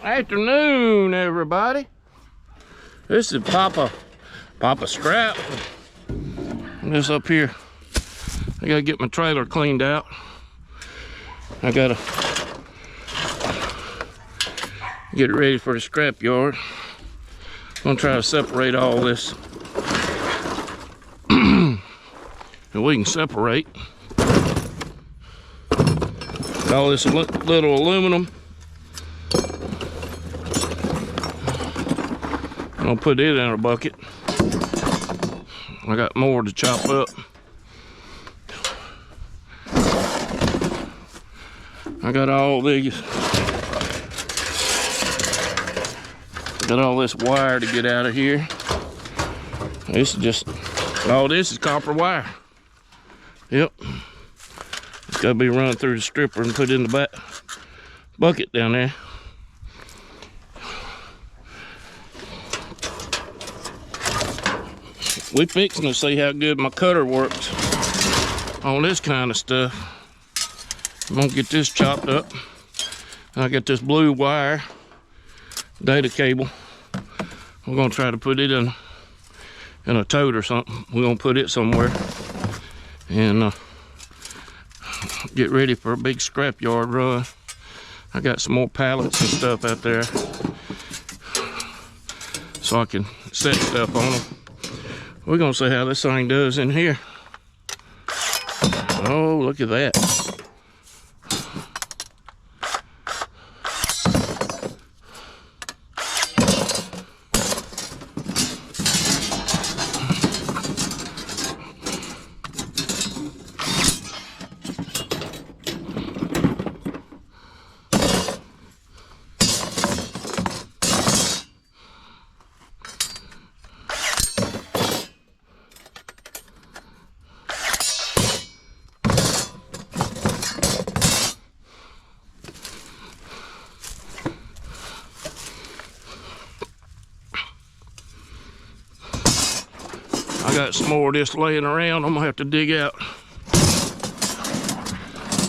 Afternoon, everybody. This is Papa Scrap. This up here, I gotta get my trailer cleaned out. I gotta get it ready for the scrap yard. I'm gonna try to separate all this that we can separate. All this little aluminum. I'm gonna put it in a bucket. I got more to chop up. I got all these. Got all this wire to get out of here. This is just, all this is copper wire. Yep. It's gotta be run through the stripper and put in the back bucket down there. We fixing to see how good my cutter works on this kind of stuff. I'm gonna get this chopped up. I got this blue wire data cable. We're gonna try to put it in a tote or something. We're gonna put it somewhere and get ready for a big scrapyard run. I got some more pallets and stuff out there so I can set stuff on them. We're gonna see how this thing does in here. Oh, look at that. I got some more of this laying around. I'm gonna have to dig out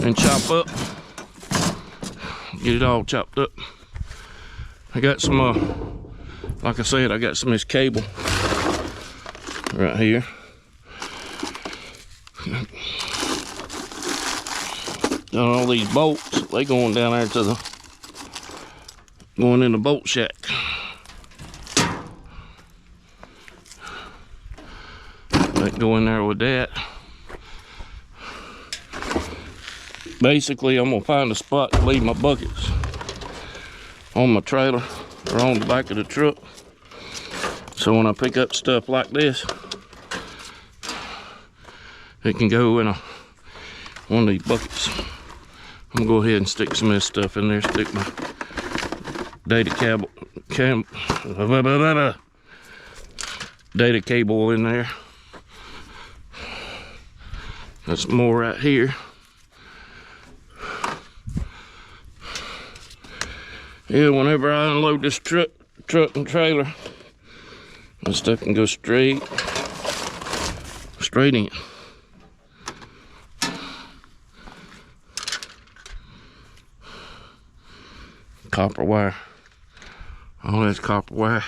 and chop up. Get it all chopped up. I got some, like I said, I got some of this cable right here. Done all these bolts. They going down there to the, going in the bolt shack. Go in there with that. Basically, I'm gonna find a spot to leave my buckets on my trailer or on the back of the truck, so when I pick up stuff like this, it can go in one of these buckets. I'm gonna go ahead and stick some of this stuff in there. Stick my data cable in there. That's more right here. Yeah, whenever I unload this truck and trailer, that stuff can go straight in. Copper wire. All that's copper wire.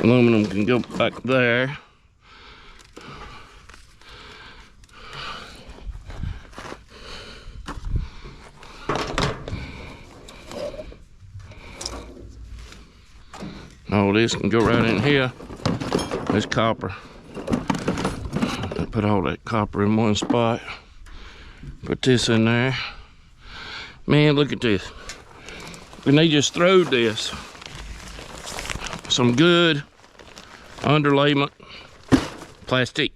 Aluminum can go back there. All this can go right in here. There's copper. I put all that copper in one spot. Put this in there. Man, look at this. And they just throwed this. Some good underlayment plastic,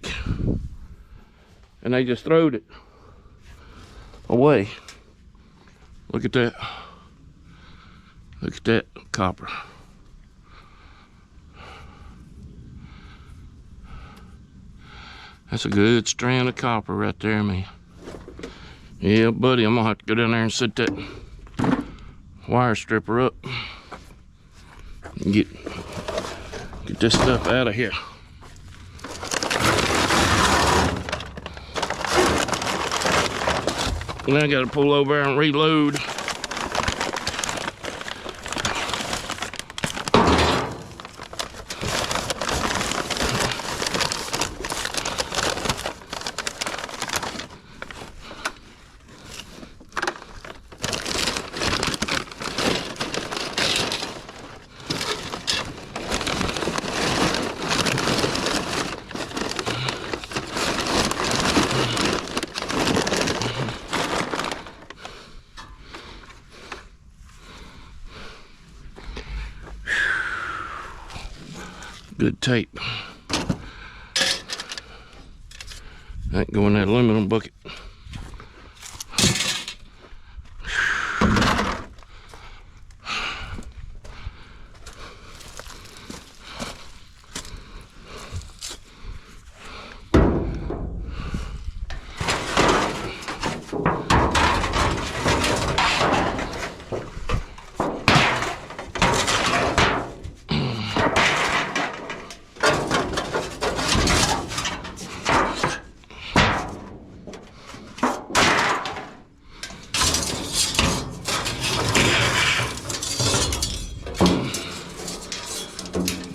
and they just throwed it away. Look at that. Look at that copper. That's a good strand of copper right there, man. Yeah, buddy, I'm gonna have to go down there and set that wire stripper up and get this stuff out of here. Now I gotta pull over and reload. Good tape. That go in that aluminum bucket.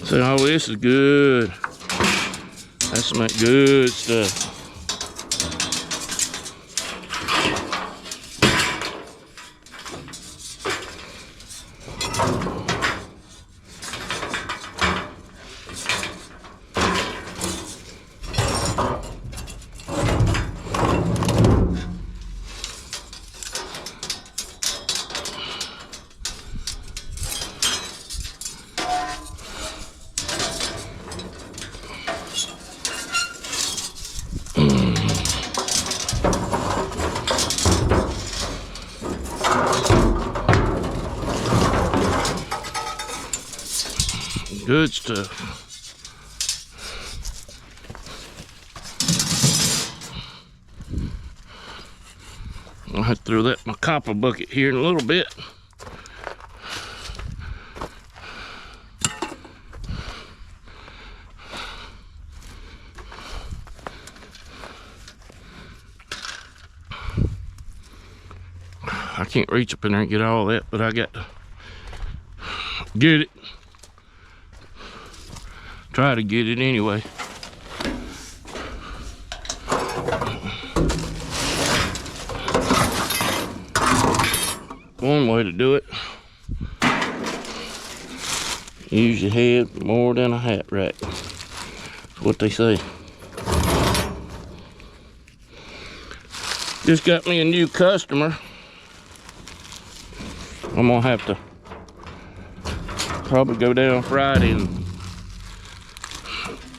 So all this is good. That's some good stuff. Good stuff. I'll have to throw that in my copper bucket here in a little bit. I can't reach up in there and get all that, but I got to get it. Try to get it anyway. One way to do it. Use your head more than a hat rack. That's what they say. Just got me a new customer. I'm gonna have to probably go down Friday and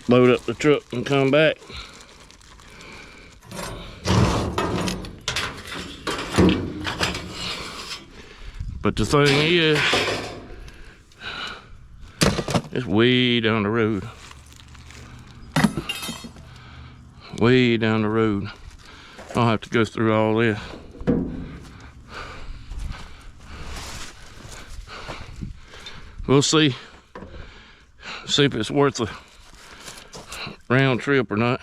load up the truck and come back. But the thing is, it's way down the road. Way down the road. I'll have to go through all this. We'll see. See if it's worth a round trip or not.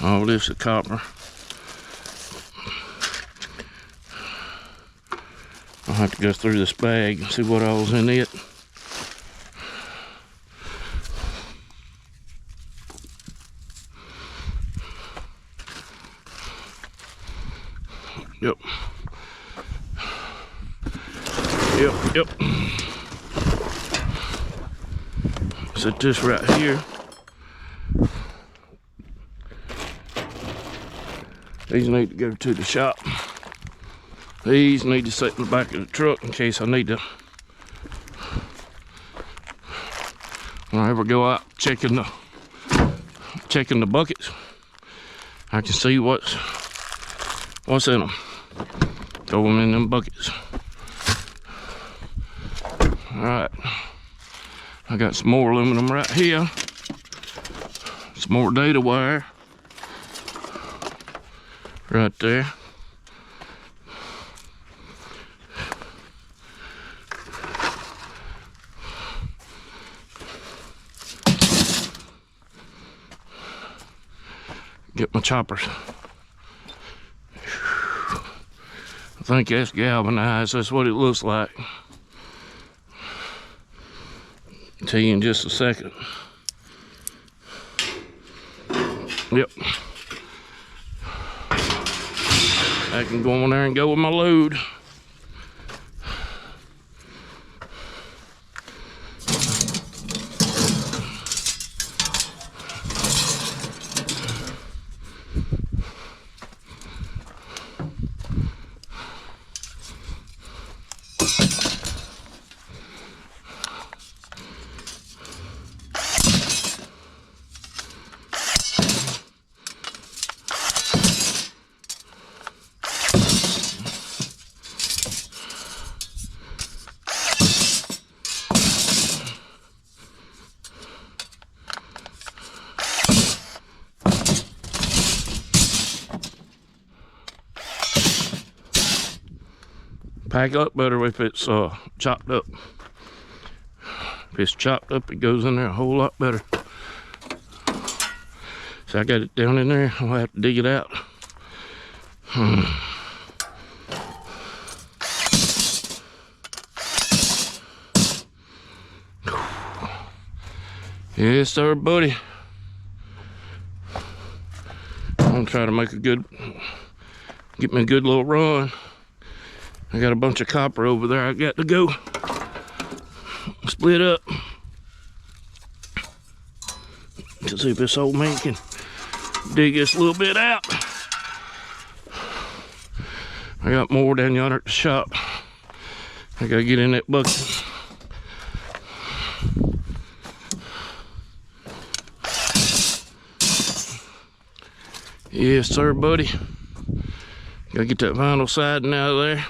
All this is copper. I'll have to go through this bag and see what all's in it. Yep. Yep. Set this right here. These need to go to the shop. These need to sit in the back of the truck in case I need to. When I ever go out checking the buckets, I can see what's in them. Throw them in them buckets. All right. I got some more aluminum right here. Some more data wire. Right there. Get my choppers. I think that's galvanized. That's what it looks like. Tell you in just a second. Yep. I can go on there and go with my load. Pack up better if it's chopped up. If it's chopped up, it goes in there a whole lot better. So I got it down in there. I'll have to dig it out. Yes, sir, buddy. I'm gonna try to make get me a good little run. I got a bunch of copper over there I got to go split up to see if this old man can dig this little bit out. I got more down yonder at the shop. I gotta get in that bucket. Yes, sir, buddy. Gotta get that vinyl siding out of there.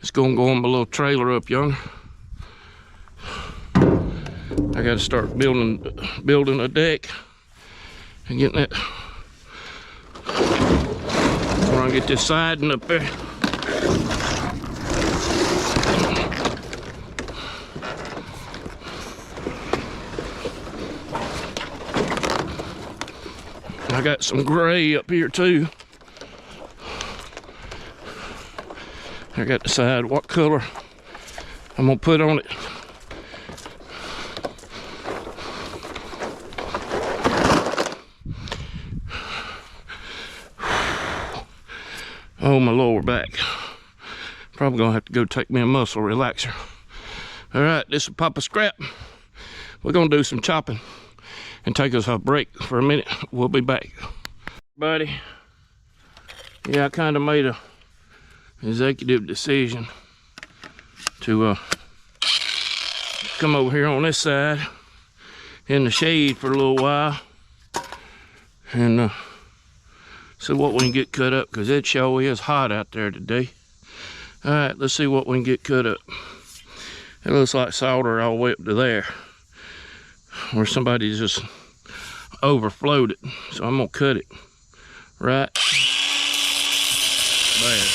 It's gonna go on my little trailer up yonder. I gotta start building a deck and getting that. Before I get this siding up there. I got some gray up here too. I got to decide what color I'm gonna put on it. Oh, my lower back. Probably gonna have to go take me a muscle relaxer. All right, this is Papa Scrap. We're gonna do some chopping and take us a break for a minute. We'll be back. Buddy, yeah, I kind of made a executive decision to come over here on this side in the shade for a little while and see what we can get cut up, because it sure is hot out there today. All right, let's see what we can get cut up. It looks like solder all the way up to there, where somebody just overflowed it. So I'm gonna cut it right there.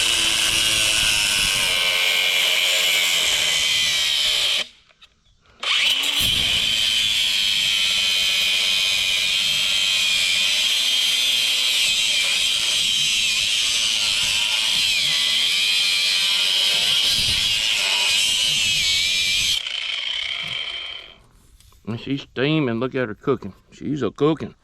And she's steaming. Look at her cooking. She's a cooking.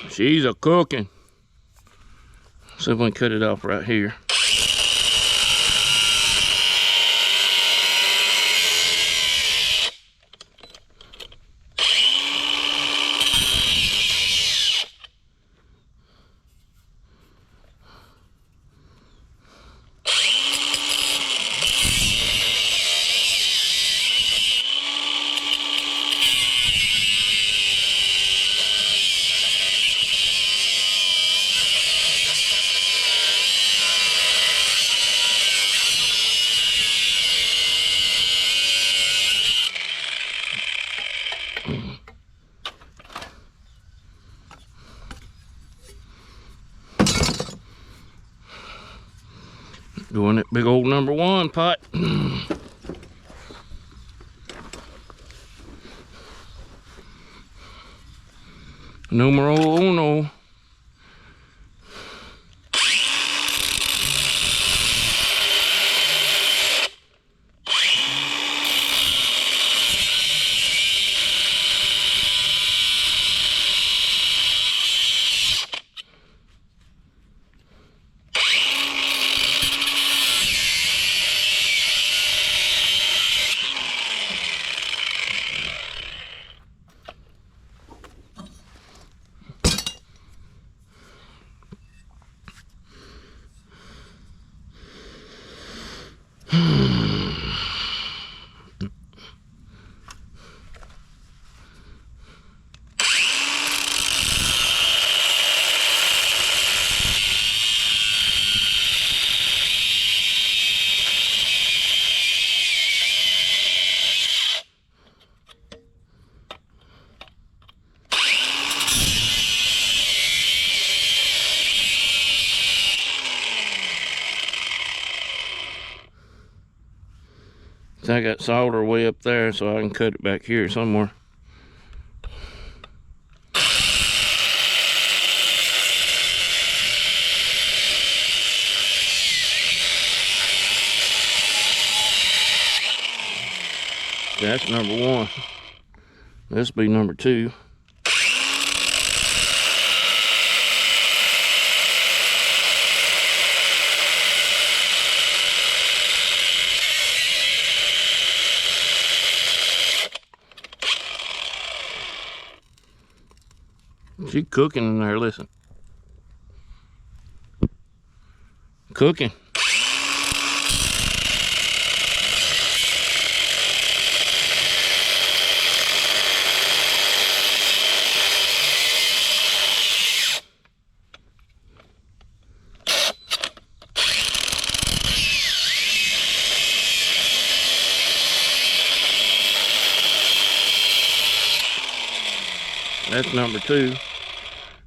She's a cooking. So if we can cut it off right here. Go in that big old #1 pot. Numero uno. I got solder way up there, so I can cut it back here somewhere. That's #1. This will be #2. She cooking in there, listen. Cooking. That's #2.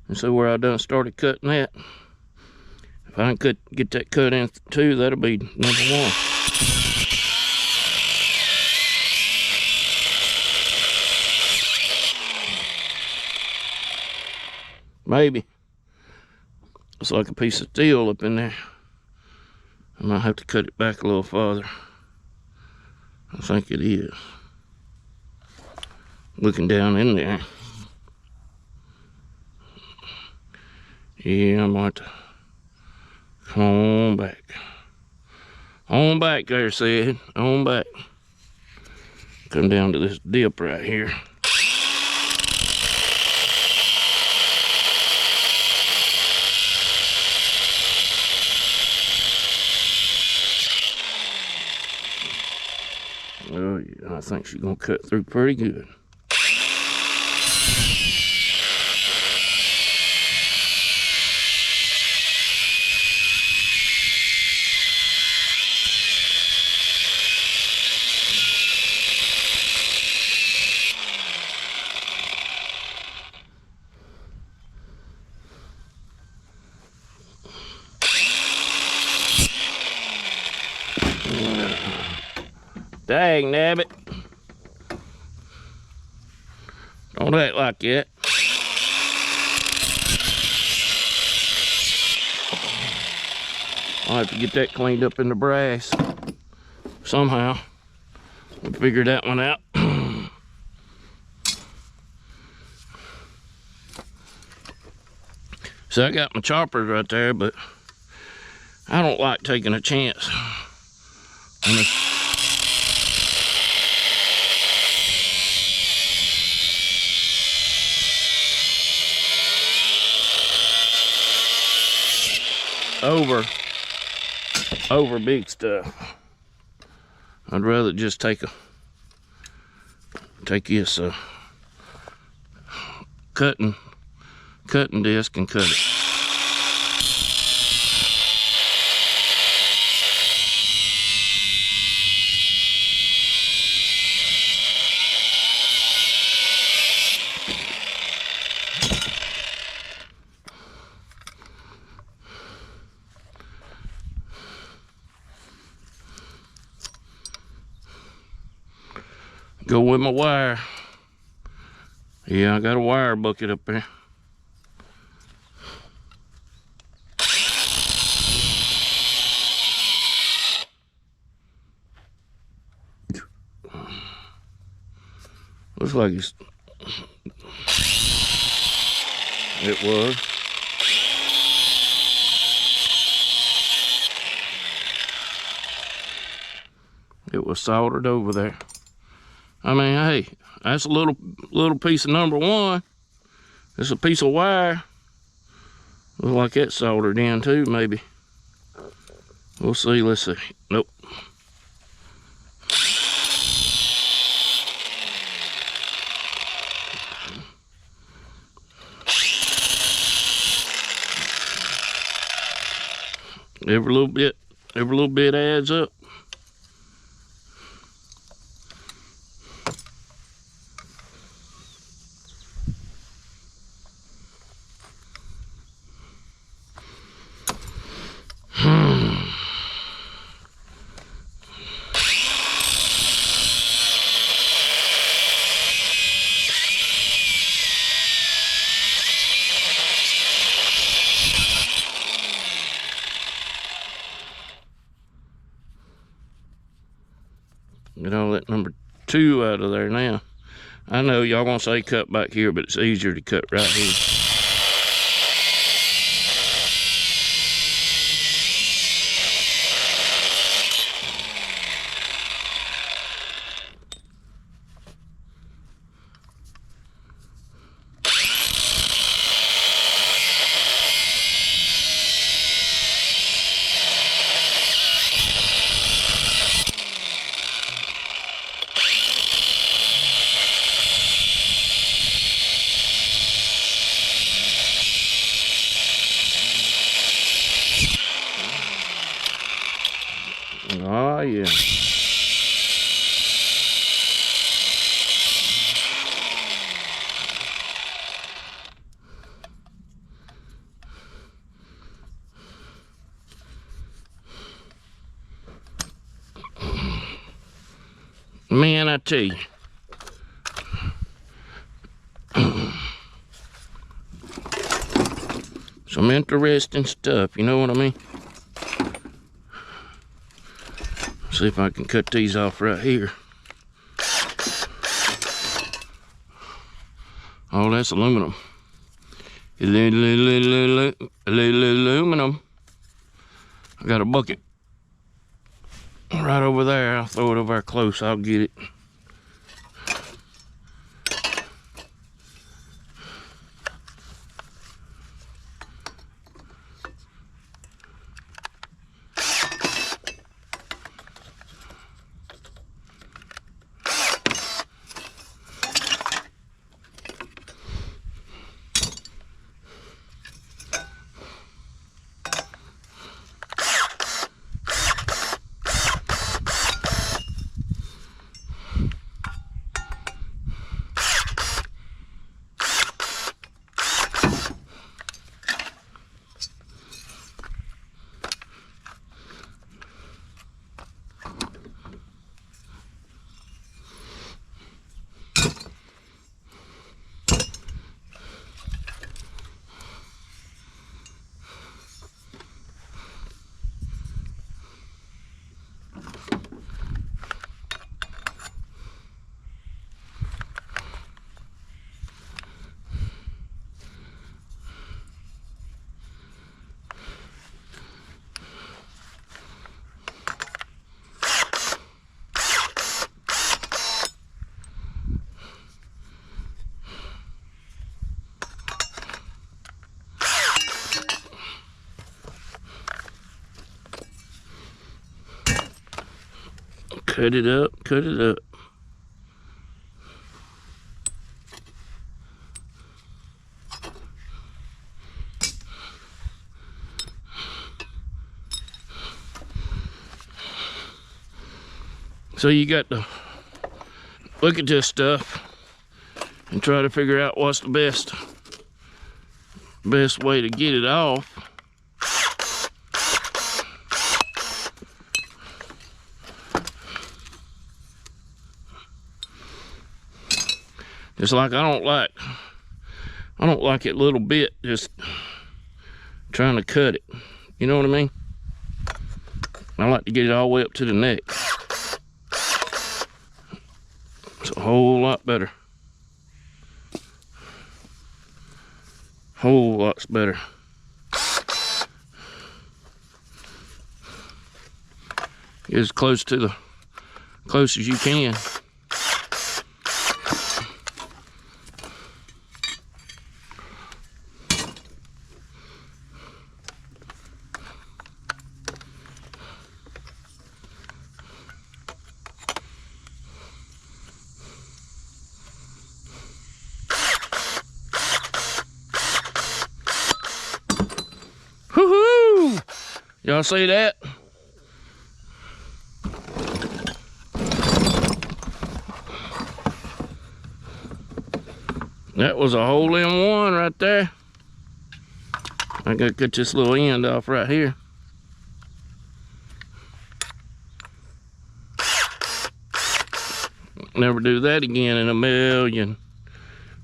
And so where I done started cutting that. If I can get that cut in too, that'll be #1. Maybe. It's like a piece of steel up in there. I might have to cut it back a little farther. I think it is. Looking down in there. Yeah, I might have to come on back. On back there, said. On back. Come down to this dip right here. Oh yeah, I think she's gonna cut through pretty good. Dang nabbit. Don't act like that. I'll have to get that cleaned up in the brass somehow. We'll figure that one out. So I got my choppers right there, but I don't like taking a chance on this. Over big stuff. I'd rather just take this cutting disc and cut it. Go with my wire. Yeah, I got a wire bucket up there. Looks like it was. It was soldered over there. I mean, hey, that's a little piece of number one. It's a piece of wire. Looks like it's soldered in too, maybe. We'll see, let's see. Nope. Every little bit adds up. Get all that number 2 out of there now. I know y'all gonna say cut back here, but it's easier to cut right here. Oh yeah. Man, I tell you. Some interesting stuff, you know what I mean? See if I can cut these off right here. Oh, that's aluminum. Aluminum. I got a bucket right over there. I'll throw it over there close. I'll get it. Cut it up, cut it up. So you got to look at this stuff and try to figure out what's the best way to get it off. It's like I don't like it little bit just trying to cut it. You know what I mean? I like to get it all the way up to the neck. It's a whole lot better. Whole lots better. Get as close as you can. Woohoo! Y'all see that? That was a hole in one right there. I gotta cut this little end off right here. Never do that again in a million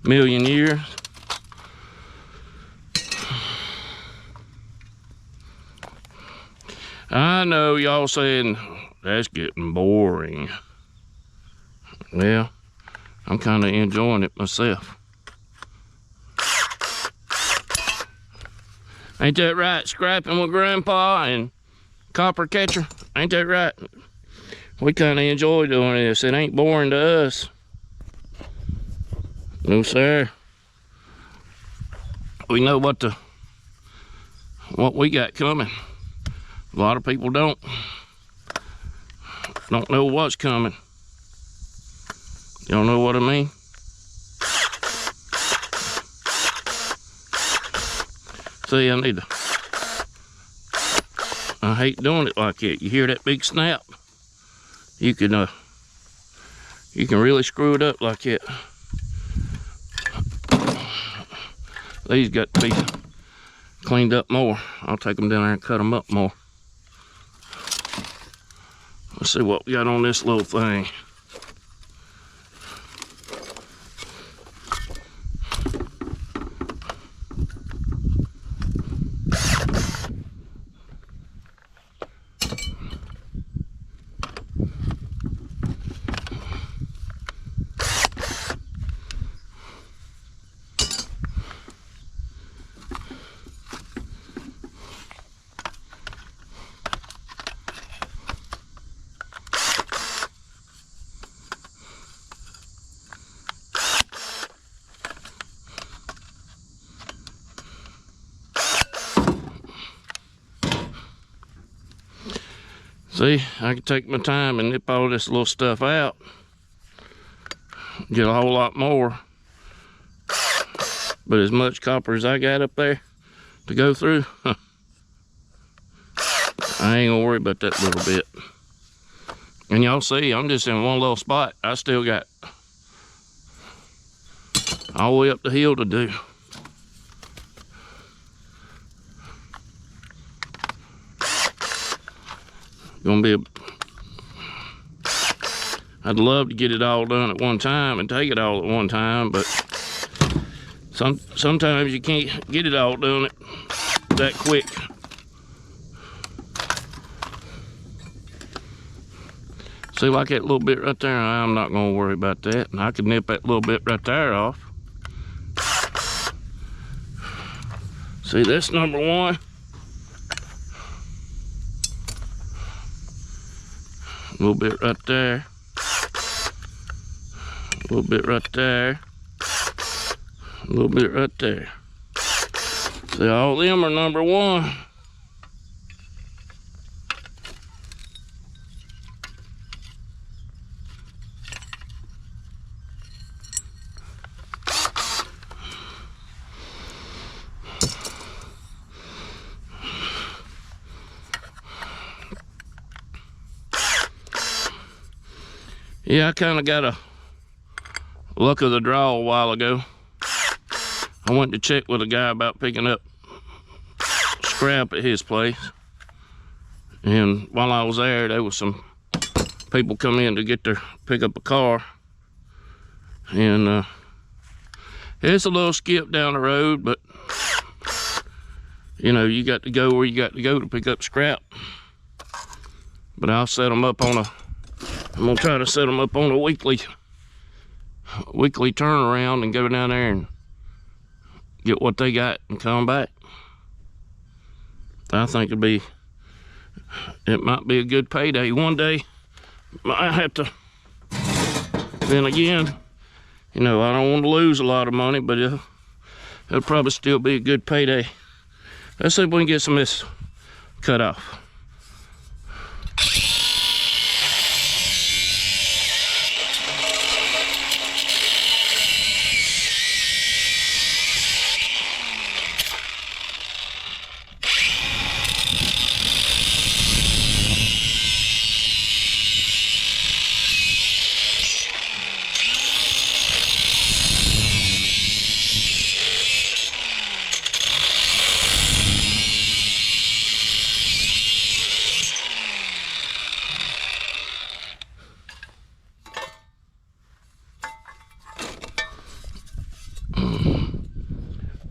years. I know y'all saying that's getting boring. Well, I'm kind of enjoying it myself. Ain't that right, scrapping with Grandpa and Copper Catcher? Ain't that right? We kind of enjoy doing this. It ain't boring to us. No, sir. We know what we got coming. A lot of people don't know what's coming. Y'all know what I mean? See, I hate doing it like that. You hear that big snap? You can really screw it up like that. These got to be cleaned up more. I'll take them down there and cut them up more. Let's see what we got on this little thing. See, I can take my time and nip all this little stuff out. Get a whole lot more. But as much copper as I got up there to go through, I ain't gonna worry about that little bit. And y'all see, I'm just in one little spot. I still got all the way up the hill to do. I'd love to get it all done at one time and take it all at one time, but sometimes you can't get it all done that quick. See, like that little bit right there, I'm not gonna worry about that. And I can nip that little bit right there off. See, that's number one. A little bit right there. A little bit right there. A little bit right there. See, all them are number one. Yeah, I kind of got a luck of the draw a while ago. I went to check with a guy about picking up scrap at his place. And while I was there was some people come in to pick up a car. And It's a little skip down the road, but you know, you got to go where you got to go to pick up scrap. But I'll set them up on I'm gonna try to set them up on a weekly turnaround and go down there and get what they got and come back. I think it might be a good payday one day. Might have to. Then again, you know, I don't want to lose a lot of money, but it'll probably still be a good payday. Let's see if we can get some of this cut off.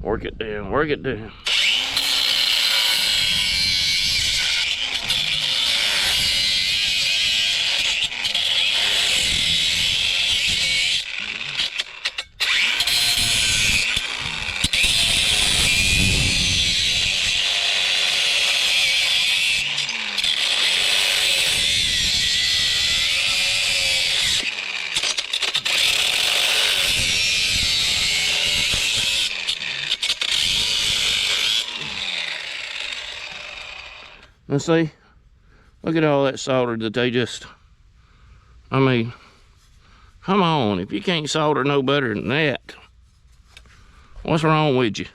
Work it down, work it down. Let's see, look at all that solder that they just, I mean, come on, if you can't solder no better than that, what's wrong with you?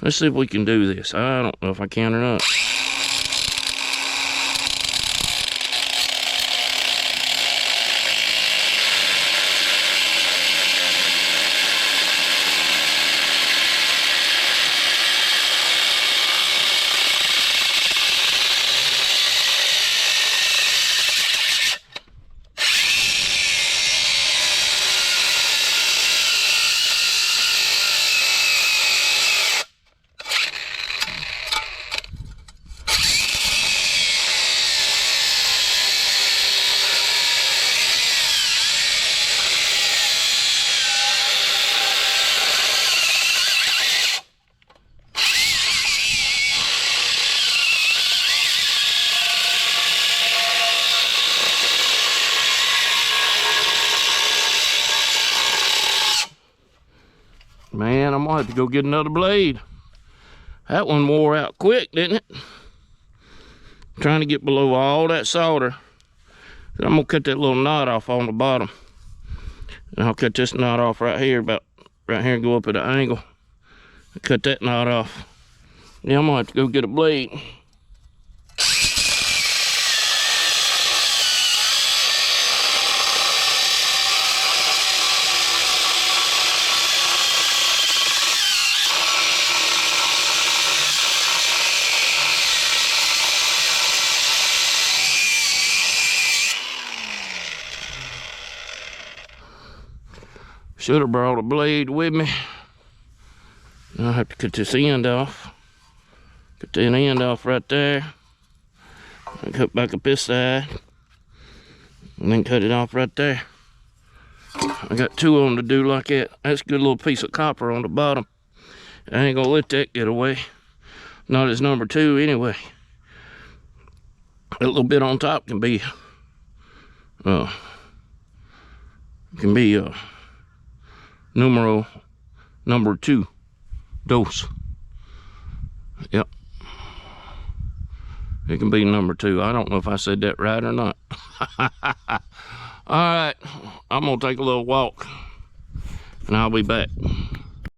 Let's see if we can do this. I don't know if I can or not. Man, I'm gonna have to go get another blade. That one wore out quick, didn't it? I'm trying to get below all that solder. I'm gonna cut that little knot off on the bottom. And I'll cut this knot off right here, about right here, and go up at an angle. Cut that knot off. Yeah, I'm gonna have to go get a blade. Should have brought a blade with me. I'll have to cut this end off. Cut that end off right there. And cut back up this side. And then cut it off right there. I got two of them to do like that. That's a good little piece of copper on the bottom. I ain't gonna let that get away. Not as number 2 anyway. That little bit on top can be number 2 dose. Yep, it can be number 2. I don't know if I said that right or not. All right, I'm gonna take a little walk and I'll be back.